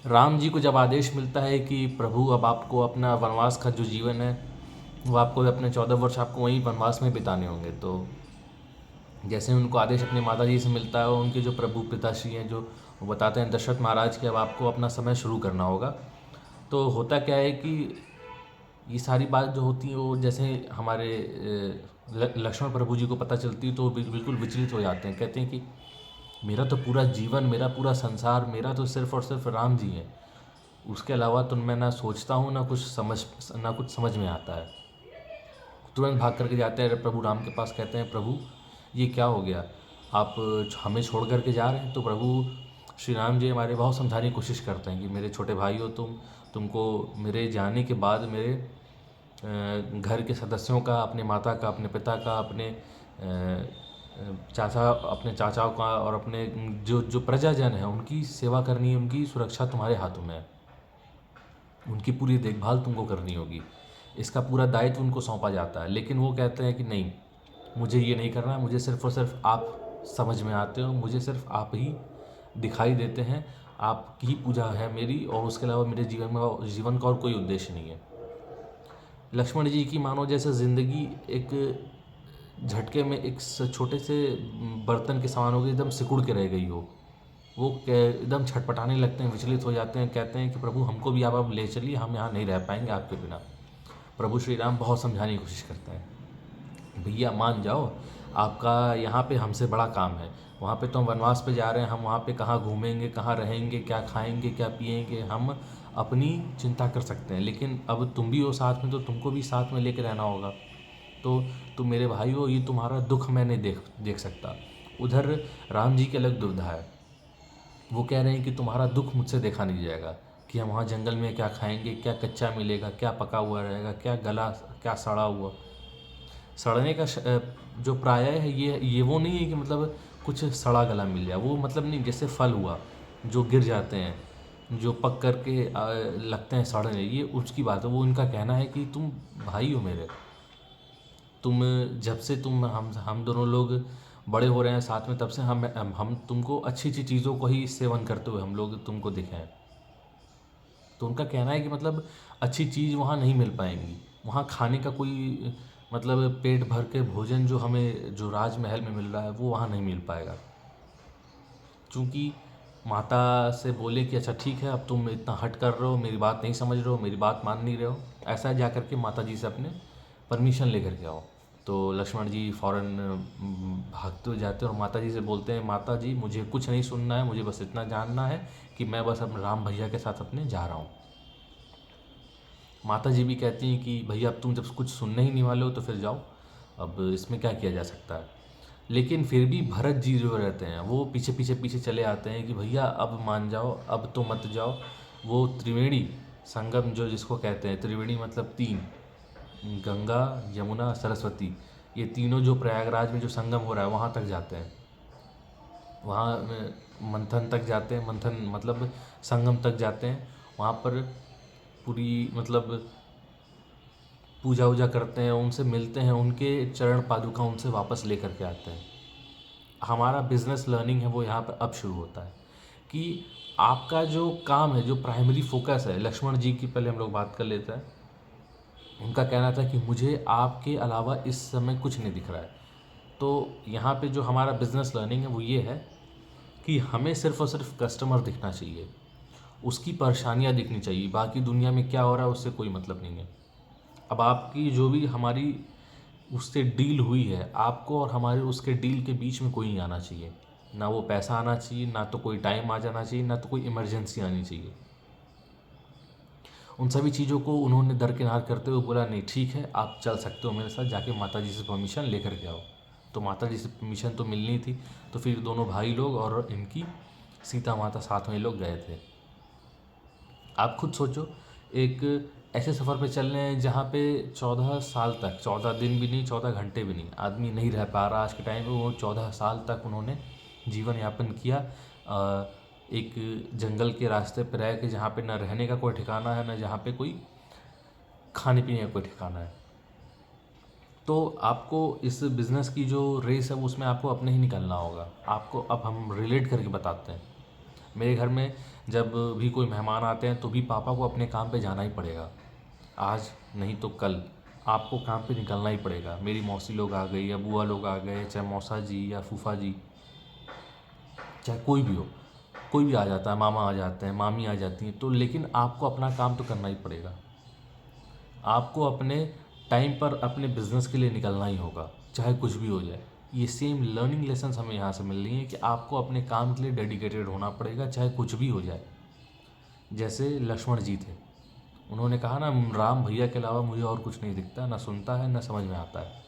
राम जी को जब आदेश मिलता है कि प्रभु अब आपको अपना वनवास का जो जीवन है वो आपको अपने 14 वर्ष आपको वहीं वनवास में बिताने होंगे। तो जैसे उनको आदेश अपनी माता जी से मिलता है और उनके जो प्रभु पिताश्री हैं जो वो बताते हैं दशरथ महाराज कि अब आपको अपना समय शुरू करना होगा। तो होता क्या है कि ये सारी बात जो होती है वो जैसे हमारे लक्ष्मण प्रभु जी को पता चलती है तो वो बिल्कुल विचलित हो जाते हैं। कहते हैं कि मेरा तो पूरा जीवन, मेरा पूरा संसार, मेरा तो सिर्फ और सिर्फ राम जी हैं, उसके अलावा तो मैं ना सोचता हूँ ना कुछ समझ में आता है। तुरंत भाग करके जाते हैं प्रभु राम के पास, कहते हैं प्रभु ये क्या हो गया, आप हमें छोड़ करके जा रहे हैं। तो प्रभु श्री राम जी हमारे बहुत समझाने की कोशिश करते हैं कि मेरे छोटे भाई हो तुमको मेरे जाने के बाद मेरे घर के सदस्यों का, अपने माता का, अपने पिता का, अपने चाचाओं का और अपने जो जो प्रजाजन है उनकी सेवा करनी है, उनकी सुरक्षा तुम्हारे हाथों में है, उनकी पूरी देखभाल तुमको करनी होगी, इसका पूरा दायित्व उनको सौंपा जाता है। लेकिन वो कहते हैं कि नहीं, मुझे ये नहीं करना, मुझे सिर्फ और सिर्फ आप समझ में आते हो, मुझे सिर्फ आप ही दिखाई देते हैं, आपकी ही पूजा है मेरी, और उसके अलावा मेरे जीवन का और कोई उद्देश्य नहीं है। लक्ष्मण जी की मानो जैसे ज़िंदगी एक झटके में एक छोटे से बर्तन के समान हो गई, एकदम सिकुड़ के रह गई हो। वो एकदम छटपटाने लगते हैं, विचलित हो जाते हैं, कहते हैं कि प्रभु हमको भी आप अब ले चलिए, हम यहाँ नहीं रह पाएंगे आपके बिना। प्रभु श्री राम बहुत समझाने की कोशिश करते हैं, भैया मान जाओ, आपका यहाँ पे हमसे बड़ा काम है, वहाँ पे तो हम वनवास पे जा रहे हैं, हम वहाँ पे कहाँ घूमेंगे, कहाँ रहेंगे, क्या खाएंगे, क्या पिएंगे, हम अपनी चिंता कर सकते हैं, लेकिन अब तुम भी हो साथ में तो तुमको भी साथ में लेके रहना होगा। तो तुम मेरे भाई हो, ये तुम्हारा दुख मैं नहीं देख सकता। उधर राम जी की अलग दुविधा है, वो कह रहे हैं कि तुम्हारा दुख मुझसे देखा नहीं जाएगा, कि हम वहाँ जंगल में क्या खाएंगे, क्या कच्चा मिलेगा, क्या पका हुआ रहेगा, क्या गला, क्या सड़ा हुआ। सड़ने का जो प्राय है ये वो नहीं है कि मतलब कुछ सड़ा गला मिल जाए, वो मतलब नहीं, जैसे फल हुआ जो गिर जाते हैं, जो पक करके लगते हैं सड़ने, ये उसकी बात है। वो इनका कहना है कि तुम भाई हो मेरे, तुम जब से हम दोनों लोग बड़े हो रहे हैं साथ में, तब से हम तुमको अच्छी अच्छी चीज़ों को ही सेवन करते हुए हम लोग तुमको दिखे हैं। तो उनका कहना है कि मतलब अच्छी चीज़ वहाँ नहीं मिल पाएंगी, वहाँ खाने का कोई मतलब पेट भर के भोजन जो हमें जो राजमहल में मिल रहा है वो वहाँ नहीं मिल पाएगा। चूँकि माता से बोले कि अच्छा ठीक है, अब तुम इतना हट कर रहे हो, मेरी बात नहीं समझ रहे हो, मेरी बात मान नहीं रहे हो, ऐसा जा करके माता जी से अपने परमिशन लेकर के आओ। तो लक्ष्मण जी फ़ौरन भागते हुए जाते हैं और माता जी से बोलते हैं, माता जी मुझे कुछ नहीं सुनना है, मुझे बस इतना जानना है कि मैं बस अपने राम भैया के साथ अपने जा रहा हूँ। माता जी भी कहती हैं कि भैया अब तुम जब कुछ सुनने ही नहीं वाले हो तो फिर जाओ, अब इसमें क्या किया जा सकता है। लेकिन फिर भी भरत जी जो रहते हैं वो पीछे पीछे पीछे चले आते हैं कि भैया अब मान जाओ, अब तो मत जाओ। वो त्रिवेणी संगम जो जिसको कहते हैं, त्रिवेणी मतलब तीन, गंगा यमुना सरस्वती, ये तीनों जो प्रयागराज में जो संगम हो रहा है वहाँ तक जाते हैं, वहाँ मंथन तक जाते हैं, मंथन मतलब संगम तक जाते हैं। वहाँ पर पूरी मतलब पूजा वूजा करते हैं, उनसे मिलते हैं, उनके चरण पादुका उनसे वापस लेकर के आते हैं। हमारा बिजनेस लर्निंग है वो यहाँ पर अब शुरू होता है कि आपका जो काम है, जो प्राइमरी फोकस है, लक्ष्मण जी की पहले हम लोग बात कर लेते हैं। उनका कहना था कि मुझे आपके अलावा इस समय कुछ नहीं दिख रहा है। तो यहाँ पे जो हमारा बिजनेस लर्निंग है वो ये है कि हमें सिर्फ और सिर्फ कस्टमर दिखना चाहिए, उसकी परेशानियाँ दिखनी चाहिए, बाकी दुनिया में क्या हो रहा है उससे कोई मतलब नहीं है। अब आपकी जो भी हमारी उससे डील हुई है, आपको और हमारे उसके डील के बीच में कोई नहीं आना चाहिए, ना वो पैसा आना चाहिए, ना तो कोई टाइम आ जाना चाहिए, ना तो कोई इमरजेंसी आनी चाहिए। उन सभी चीज़ों को उन्होंने दरकिनार करते हुए बोला, नहीं ठीक है, आप चल सकते हो मेरे साथ, जाके माता जी से परमिशन लेकर के आओ। तो माता जी से परमिशन तो मिलनी थी, तो फिर दोनों भाई लोग और इनकी सीता माता साथ में लोग गए थे। आप खुद सोचो, एक ऐसे सफ़र पे चल रहे हैं जहाँ पे 14 साल तक, 14 दिन भी नहीं, 14 घंटे भी नहीं, आदमी नहीं रह पा रहा आज के टाइम पे, वो 14 साल तक उन्होंने जीवन यापन किया एक जंगल के रास्ते पर रह के, जहाँ पे ना रहने का कोई ठिकाना है, ना जहाँ पे कोई खाने पीने का कोई ठिकाना है। तो आपको इस बिज़नेस की जो रेस है उसमें आपको अपने ही निकलना होगा। आपको अब हम रिलेट करके बताते हैं। मेरे घर में जब भी कोई मेहमान आते हैं तो भी पापा को अपने काम पे जाना ही पड़ेगा। आज नहीं तो कल आपको काम पे निकलना ही पड़ेगा। मेरी मौसी लोग आ गई या बुआ लोग आ गए, चाहे मौसा जी या फूफा जी, चाहे कोई भी हो, कोई भी आ जाता है, मामा आ जाते हैं, मामी आ जाती हैं, तो लेकिन आपको अपना काम तो करना ही पड़ेगा। आपको अपने टाइम पर अपने बिजनेस के लिए निकलना ही होगा, चाहे कुछ भी हो जाए। ये सेम लर्निंग लेसन्स हमें यहाँ से मिल रही हैं कि आपको अपने काम के लिए डेडिकेटेड होना पड़ेगा, चाहे कुछ भी हो जाए। जैसे लक्ष्मण जी थे, उन्होंने कहा ना, राम भैया के अलावा मुझे और कुछ नहीं दिखता, ना सुनता है, ना समझ में आता है।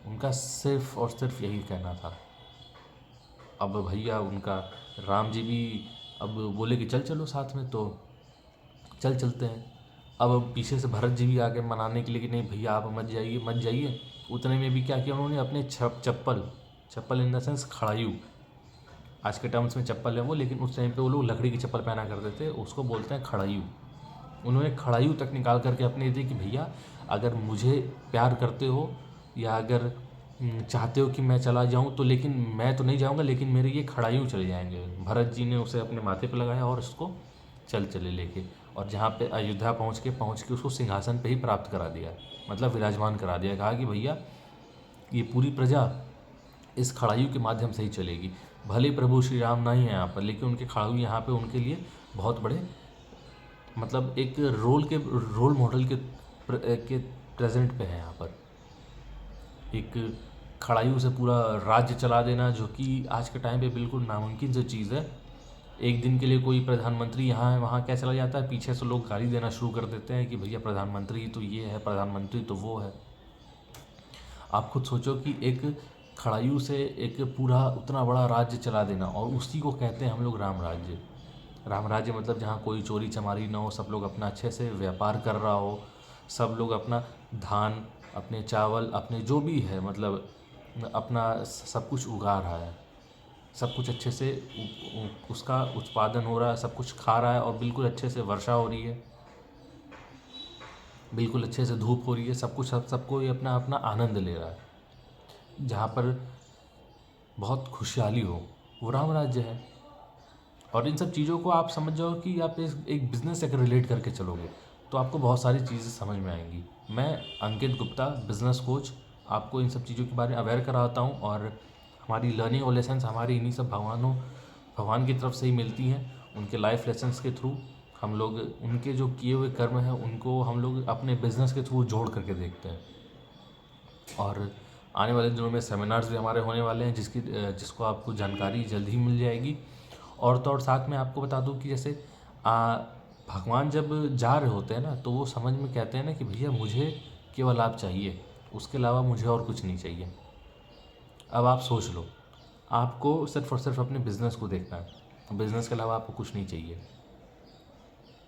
उनका सिर्फ और सिर्फ यही कहना था। अब भैया उनका राम जी भी अब बोले कि चल चलो साथ में, तो चलते हैं। अब पीछे से भरत जी भी आ गए मनाने के लिए कि नहीं भैया आप मत जाइए मत जाइए। उतने में भी क्या किया उन्होंने, अपने चप्पल इन द सेंस खड़ायू, आज के टर्म्स में चप्पल है वो, लेकिन उस टाइम पे वो लोग लकड़ी की चप्पल पहना करते थे, उसको बोलते हैं खड़ायू। उन्होंने खड़ायू तक निकाल करके अपने दी कि भैया अगर मुझे प्यार करते हो या अगर चाहते हो कि मैं चला जाऊं तो, लेकिन मैं तो नहीं जाऊंगा, लेकिन मेरे ये खड़ायू चले जाएंगे। भरत जी ने उसे अपने माथे पर लगाया और उसको चले लेके, और जहाँ पे अयोध्या पहुँच के उसको सिंहासन पे ही प्राप्त करा दिया, मतलब विराजमान करा दिया। कहा कि भैया ये पूरी प्रजा इस खड़ायू के माध्यम से ही चलेगी। भले प्रभु श्री राम नहीं है यहाँ पर, लेकिन उनके खड़ायू यहाँ पे उनके लिए बहुत बड़े, मतलब एक रोल मॉडल के प्रेजेंट पे है यहाँ पर। एक खड़ायू से पूरा राज्य चला देना, जो कि आज के टाइम पे बिल्कुल नामुमकिन सी चीज़ है। एक दिन के लिए कोई प्रधानमंत्री यहाँ है वहाँ क्या चला जाता है, पीछे से लोग गाली देना शुरू कर देते हैं कि भैया प्रधानमंत्री तो ये है, प्रधानमंत्री तो वो है। आप खुद सोचो कि एक खड़ायू से एक पूरा उतना बड़ा राज्य चला देना, और उसी को कहते हैं हम लोग राम राज्य। राम राज्य मतलब जहाँ कोई चोरी चमारी ना हो, सब लोग अपना अच्छे से व्यापार कर रहा हो, सब लोग अपना धान, अपने चावल, अपने जो भी है, मतलब अपना सब कुछ उगा रहा है, सब कुछ अच्छे से उसका उत्पादन हो रहा है, सब कुछ खा रहा है, और बिल्कुल अच्छे से वर्षा हो रही है, बिल्कुल अच्छे से धूप हो रही है, सब कुछ सबको ये अपना अपना आनंद ले रहा है। जहाँ पर बहुत खुशहाली हो, वो राम राज्य है। और इन सब चीज़ों को आप समझ जाओ कि आप एक बिज़नेस से अगर रिलेट करके चलोगे तो आपको बहुत सारी चीज़ें समझ में आएंगी। मैं अंकित गुप्ता, बिज़नेस कोच, आपको इन सब चीज़ों के बारे में अवेयर कराता हूँ, और हमारी लर्निंग और लेसन्स हमारी इन्हीं सब भगवान की तरफ से ही मिलती हैं। उनके लाइफ लेसन्स के थ्रू हम लोग उनके जो किए हुए कर्म हैं उनको हम लोग अपने बिज़नेस के थ्रू जोड़ करके देखते हैं। और आने वाले दिनों में सेमिनार्स भी हमारे होने वाले हैं, जिसको आपको जानकारी जल्द ही मिल जाएगी। और तो और साथ में आपको बता दूं कि जैसे भगवान जब जा रहे होते हैं ना, तो वो समझ में कहते हैं ना कि भैया मुझे केवल आप चाहिए, उसके अलावा मुझे और कुछ नहीं चाहिए। अब आप सोच लो, आपको सिर्फ और सिर्फ अपने बिज़नेस को देखना है, बिज़नेस के अलावा आपको कुछ नहीं चाहिए।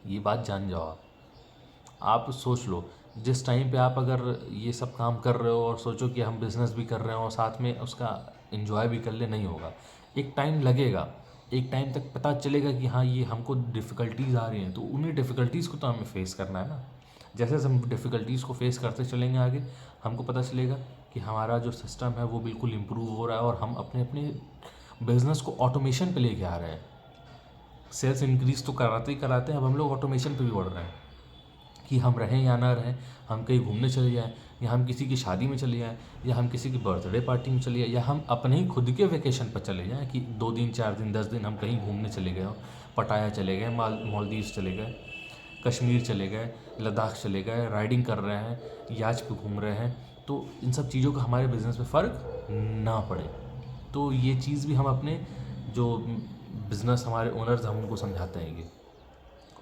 ये बात जान जाओ। आप सोच लो, जिस टाइम पे आप अगर ये सब काम कर रहे हो और सोचो कि हम बिज़नेस भी कर रहे हो और साथ में उसका एंजॉय भी कर ले, नहीं होगा। एक टाइम लगेगा, एक टाइम तक पता चलेगा कि हाँ ये हमको डिफ़िकल्टीज़ आ रही हैं, तो उन्हीं डिफ़िकल्टीज़ को तो हमें फेस करना है ना। जैसे हम डिफ़िकल्टीज़ को फेस करते चलेंगे आगे, हमको पता चलेगा कि हमारा जो सिस्टम है वो बिल्कुल इम्प्रूव हो रहा है, और हम अपने अपने बिज़नेस को ऑटोमेशन पे लेके आ रहे हैं। सेल्स इंक्रीज़ तो कराते ही कराते हैं, अब हम लोग ऑटोमेशन पे भी बढ़ रहे हैं कि हम रहें या ना रहें, हम कहीं घूमने चले जाएं, या हम किसी की शादी में चले जाएं, या हम किसी की बर्थडे पार्टी में चले जाएं, या हम अपने ही खुद के वेकेशन पर चले जाएं कि 2 दिन 4 दिन 10 दिन हम कहीं घूमने चले गए हों। पटाया चले गए, मालदीव्स चले गए, कश्मीर चले गए, लद्दाख चले गए, राइडिंग कर रहे हैं, याच पे घूम रहे हैं, तो इन सब चीज़ों का हमारे बिज़नेस में फ़र्क ना पड़े। तो ये चीज़ भी हम अपने जो बिज़नेस हमारे ओनर्स हैं हम उनको समझाते हैं ये।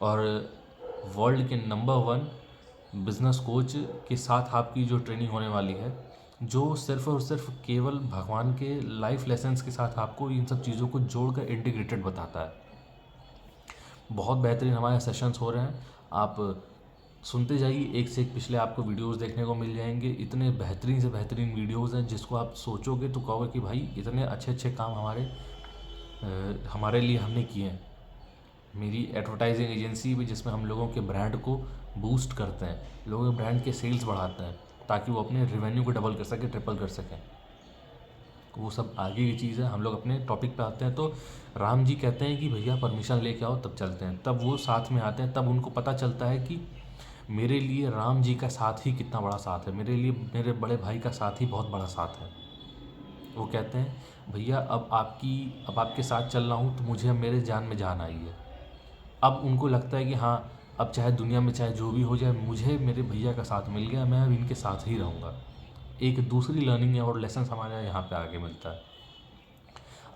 और वर्ल्ड के नंबर 1 बिज़नेस कोच के साथ आपकी जो ट्रेनिंग होने वाली है, जो सिर्फ़ और सिर्फ केवल भगवान के लाइफ लेसन्स के साथ आपको इन सब चीज़ों को जोड़कर इंटीग्रेटेड बताता है। बहुत बेहतरीन हमारे सेशंस हो रहे हैं, आप सुनते जाइए, एक से एक पिछले आपको वीडियोस देखने को मिल जाएंगे। इतने बेहतरीन से बेहतरीन वीडियोस हैं जिसको आप सोचोगे तो कहोगे कि भाई इतने अच्छे अच्छे काम हमारे लिए हमने किए हैं। मेरी एडवर्टाइजिंग एजेंसी भी, जिसमें हम लोगों के ब्रांड को बूस्ट करते हैं, लोगों के ब्रांड के सेल्स बढ़ाते हैं, ताकि वो अपने रेवेन्यू को डबल कर सकें, ट्रिपल कर सकें। वो सब आगे की चीज़ है। हम लोग अपने टॉपिक पे आते हैं। तो राम जी कहते हैं कि भैया परमिशन लेके आओ तब चलते हैं। तब वो साथ में आते हैं। तब उनको पता चलता है कि मेरे लिए राम जी का साथ ही कितना बड़ा साथ है, मेरे लिए मेरे बड़े भाई का साथ ही बहुत बड़ा साथ है। वो कहते हैं भैया अब आपके साथ चल रहा हूँ तो मुझे अब मेरे जान में जान आई है। अब उनको लगता है कि हाँ, अब चाहे दुनिया में चाहे जो भी हो जाए, मुझे मेरे भैया का साथ मिल गया, मैं अब इनके साथ ही रहूँगा। एक दूसरी लर्निंग और लेसन हमारे यहाँ पे आगे मिलता है।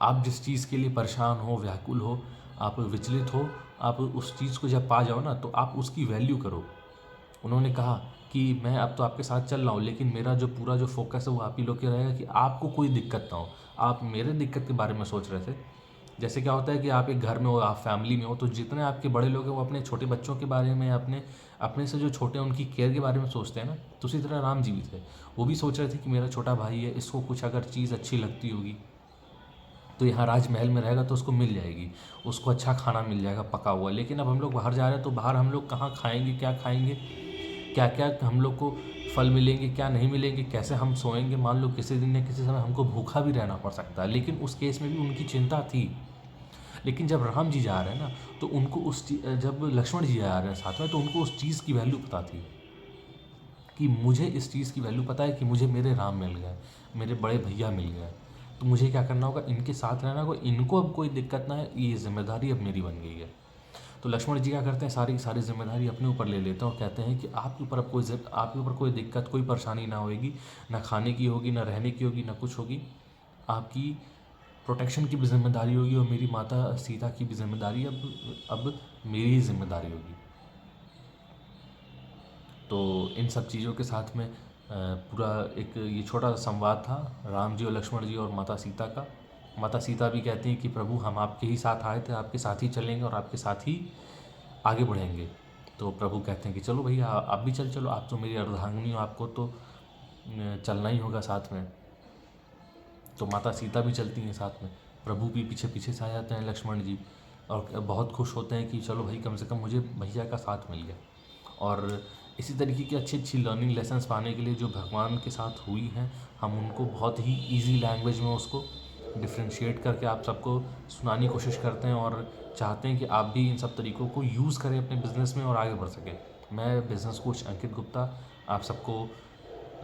आप जिस चीज़ के लिए परेशान हो, व्याकुल हो, आप विचलित हो, आप उस चीज़ को जब पा जाओ ना तो आप उसकी वैल्यू करो। उन्होंने कहा कि मैं अब तो आपके साथ चल रहा हूँ, लेकिन मेरा जो पूरा जो फ़ोकस है वो आप ही लोग के रहेगा कि आपको कोई दिक्कत ना हो। आप मेरे दिक्कत के बारे में सोच रहे थे। जैसे क्या होता है कि आप एक घर में हो, आप फैमिली में हो, तो जितने आपके बड़े लोग हैं वो अपने छोटे बच्चों के बारे में, अपने अपने से जो छोटे हैं उनकी केयर के बारे में सोचते हैं ना। तो उसी तरह राम जी भी थे। वो भी सोच रहे थे कि मेरा छोटा भाई है, इसको कुछ अगर चीज़ अच्छी लगती होगी तो यहाँ राजमहल में रहेगा तो उसको मिल जाएगी, उसको अच्छा खाना मिल जाएगा पका हुआ। लेकिन अब हम लोग बाहर जा रहे हैं तो बाहर हम लोग कहाँ खाएंगे, क्या खाएंगे, क्या क्या हम लोग को फल मिलेंगे, क्या नहीं मिलेंगे, कैसे हम सोएंगे। मान लो किसी दिन या किसी समय हमको भूखा भी रहना पड़ सकता है। लेकिन उस केस में भी उनकी चिंता थी। लेकिन जब राम जी जा रहे हैं ना तो उनको जब लक्ष्मण जी आ रहे हैं साथ में तो उनको उस चीज़ की वैल्यू पता थी कि मुझे इस चीज़ की वैल्यू पता है कि मुझे मेरे राम मिल गए, मेरे बड़े भैया मिल गए। तो मुझे क्या करना होगा, इनके साथ रहना होगा, इनको अब कोई दिक्कत ना है, ये जिम्मेदारी अब मेरी बन गई है। तो लक्ष्मण जी क्या करते हैं, सारी की सारी जिम्मेदारी अपने ऊपर ले लेते हैं और कहते हैं कि आपके ऊपर अब आपके ऊपर कोई दिक्कत, कोई परेशानी ना होगी, ना खाने की होगी, ना रहने की होगी, ना कुछ होगी। आपकी प्रोटेक्शन की भी जिम्मेदारी होगी और मेरी माता सीता की भी जिम्मेदारी अब मेरी ही जिम्मेदारी होगी। तो इन सब चीज़ों के साथ में पूरा एक ये छोटा सा संवाद था राम जी और लक्ष्मण जी और माता सीता का। माता सीता भी कहती हैं कि प्रभु हम आपके ही साथ आए थे, आपके साथ ही चलेंगे और आपके साथ ही आगे बढ़ेंगे। तो प्रभु कहते हैं कि चलो भैया आप भी चलो, आप तो मेरी अर्धांगिनी हो, आपको तो चलना ही होगा साथ में। तो माता सीता भी चलती हैं साथ में, प्रभु भी पीछे पीछे से आ जाते हैं लक्ष्मण जी, और बहुत खुश होते हैं कि चलो भाई कम से कम मुझे भैया का साथ मिल गया। और इसी तरीके की अच्छी अच्छी लर्निंग लेसन्स पाने के लिए जो भगवान के साथ हुई हैं, हम उनको बहुत ही ईजी लैंग्वेज में उसको डिफ्रेंशिएट करके आप सबको सुनाने की कोशिश करते हैं और चाहते हैं कि आप भी इन सब तरीक़ों को यूज़ करें अपने बिज़नेस में और आगे बढ़ सकें। मैं बिज़नेस कोच अंकित गुप्ता आप सबको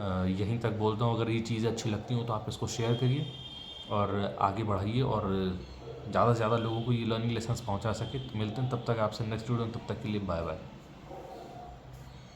यहीं तक बोलता हूँ, अगर ये चीज़ें अच्छी लगती हों तो आप इसको शेयर करिए और आगे बढ़ाइए और ज़्यादा से ज़्यादा लोगों को ये लर्निंग लेसन्स पहुँचा सके। तो मिलते हैं तब तक आपसे नेक्स्ट वीडियो में, तब तक के लिए बाय बाय।